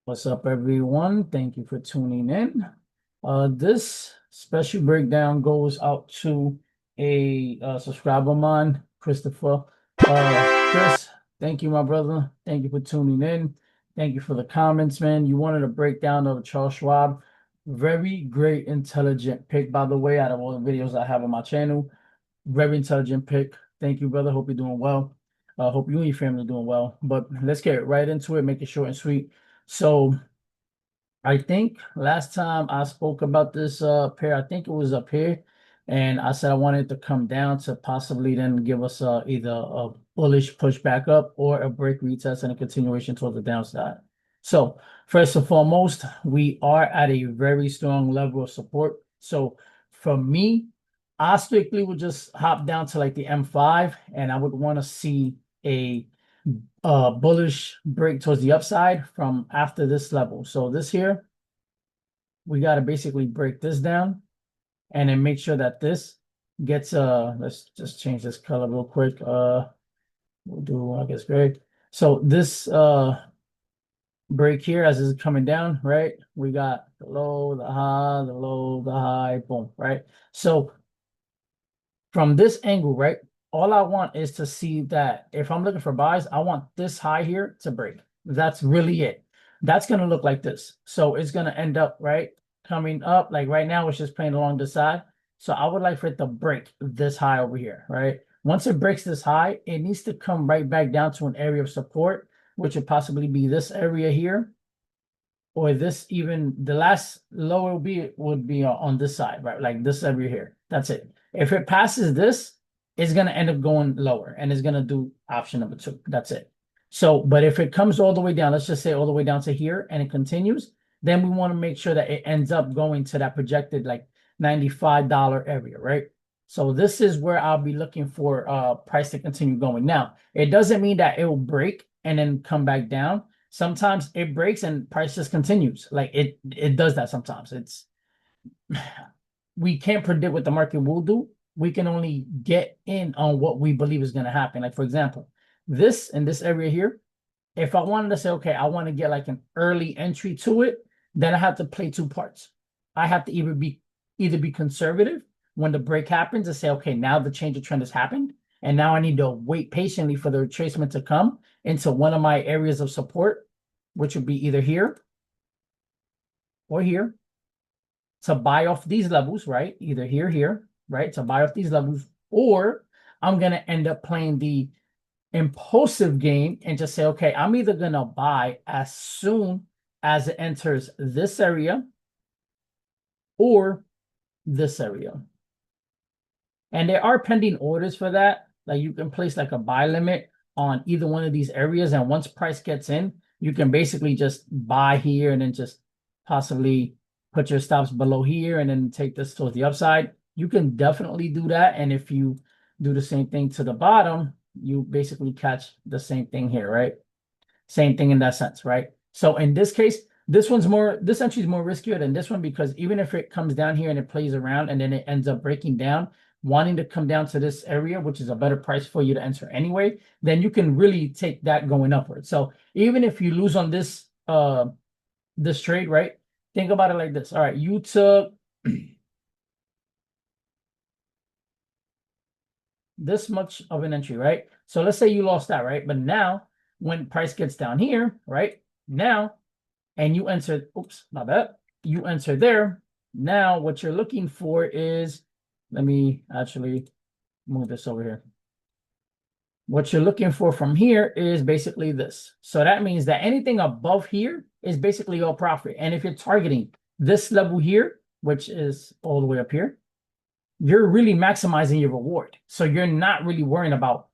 What's up, everyone? Thank you for tuning in. This special breakdown goes out to a subscriber of mine, Christopher. Chris, thank you, my brother. Thank you for tuning in. Thank you for the comments, man. You wanted a breakdown of Charles Schwab. Very great, intelligent pick, by the way, out of all the videos I have on my channel. Very intelligent pick. Thank you, brother. Hope you're doing well. Hope you and your family are doing well. But let's get right into it. Make it short and sweet. So I think last time I spoke about this pair, I think it was up here, and I said I wanted to come down to possibly then give us either a bullish push back up or a break retest and a continuation towards the downside. So first and foremost, we are at a very strong level of support. So for me, I strictly would just hop down to like the M5, and I would want to see a bullish break towards the upside from after this level. So this here, we got to basically break this down and then make sure that this gets let's just change this color real quick. We'll do, I guess, gray. So this break here as it's coming down, right? We got the low, the high, the low, the high, boom, right? So from this angle, right, all I want is to see that if I'm looking for buys, I want this high here to break. That's really it. That's going to look like this. So it's going to end up, right, coming up. Like right now, it's just playing along the side. So I would like for it to break this high over here, right? Once it breaks this high, it needs to come right back down to an area of support, which would possibly be this area here, or this, even the last low would be on this side, right? Like this area here. That's it. If it passes this, it's going to end up going lower and it's going to do option number 2. That's it. So, but if it comes all the way down, let's just say all the way down to here and it continues, then we want to make sure that it ends up going to that projected like $95 area, right? So this is where I'll be looking for price to continue going. Now, it doesn't mean that it will break and then come back down. Sometimes it breaks and price just continues. Like it does that sometimes. We can't predict what the market will do. We can only get in on what we believe is going to happen. Like, for example, this in this area here, if I wanted to say, okay, I want to get like an early entry to it, then I have to play 2 parts. I have to either be conservative when the break happens and say, okay, now the change of trend has happened. And now I need to wait patiently for the retracement to come into one of my areas of support, which would be either here or here, to buy off these levels, right? Either here, right? To buy off these levels, or I'm going to end up playing the impulsive game and just say, okay, I'm either going to buy as soon as it enters this area or this area. And there are pending orders for that. Like you can place like a buy limit on either one of these areas. And once price gets in, you can basically just buy here and then just possibly put your stops below here and then take this towards the upside. You can definitely do that. And if you do the same thing to the bottom, you basically catch the same thing here, right? Same thing in that sense, right? So in this case, this entry is more riskier than this one, because even if it comes down here and it plays around and then it ends up breaking down, wanting to come down to this area, which is a better price for you to enter anyway, then you can really take that going upward. So even if you lose on this this trade, right? Think about it like this. All right, you took this much of an entry, right? So let's say you lost that, right? But now when price gets down here, right? Now, and you enter, oops, my bad. You enter there. Now what you're looking for is, let me actually move this over here. What you're looking for from here is basically this. So that means that anything above here is basically your profit. And if you're targeting this level here, which is all the way up here, you're really maximizing your reward. So you're not really worrying about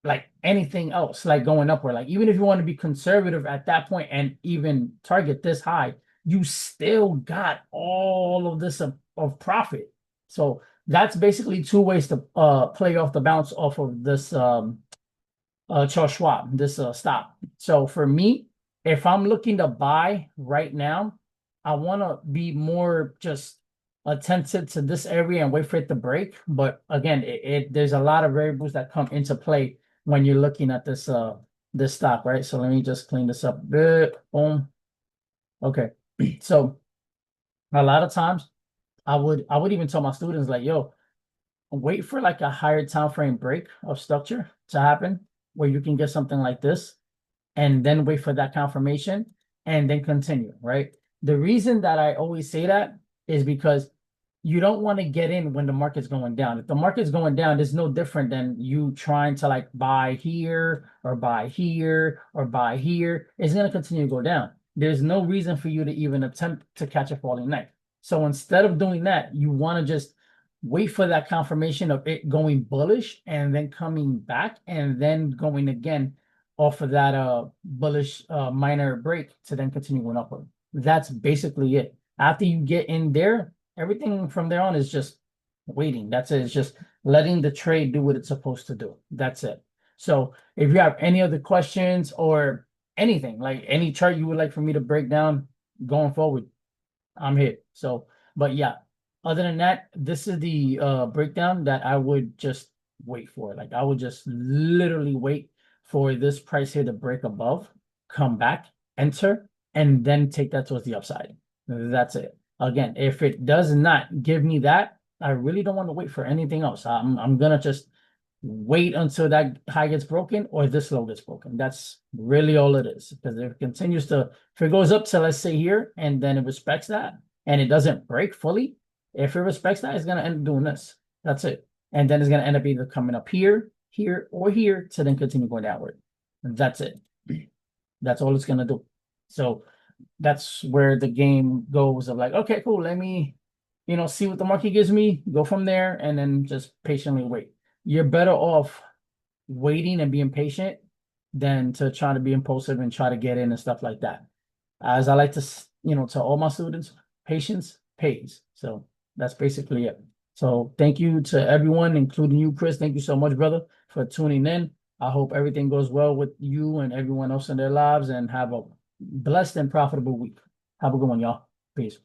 like anything else, like going upward. Like even if you want to be conservative at that point and even target this high, you still got all of this of profit. So that's basically 2 ways to play off the bounce off of this Charles Schwab, this stop. So for me, if I'm looking to buy right now, I want to be more just attentive to this area and wait for it to break. But again, there's a lot of variables that come into play when you're looking at this this stock, right? So let me just clean this up a bit. Boom. Okay. So a lot of times I would even tell my students like, yo, wait for like a higher time frame break of structure to happen where you can get something like this and then wait for that confirmation and then continue, right? The reason that I always say that is because you don't want to get in when the market's going down. If the market's going down, it's no different than you trying to like buy here or buy here or buy here. It's going to continue to go down. There's no reason for you to even attempt to catch a falling knife. So instead of doing that, you want to just wait for that confirmation of it going bullish and then coming back and then going again off of that bullish minor break to then continue going upward. That's basically it. After you get in there, everything from there on is just waiting. That's it. It's just letting the trade do what it's supposed to do. That's it. So if you have any other questions or anything, like any chart you would like for me to break down going forward, I'm here. So, but yeah, other than that, this is the breakdown that I would just wait for. Like I would just literally wait for this price here to break above, come back, enter, and then take that towards the upside. That's it. Again, if it does not give me that, I really don't want to wait for anything else. I'm gonna just wait until that high gets broken or this low gets broken. That's really all it is. Because if it continues to, if it goes up to, let's say here, and then it respects that and it doesn't break fully, if it respects that, it's going to end up doing this. That's it. And then it's going to end up either coming up here, here, or here to then continue going downward. And that's it. That's all it's going to do. So that's where the game goes of like, okay, cool. Let me, see what the market gives me, go from there, and then just patiently wait. You're better off waiting and being patient than to try to be impulsive and try to get in and stuff like that. As I like to, tell all my students, patience pays. So that's basically it. So thank you to everyone, including you, Chris. Thank you so much, brother, for tuning in. I hope everything goes well with you and everyone else in their lives and have a blessed and profitable week. Have a good one, y'all. Peace.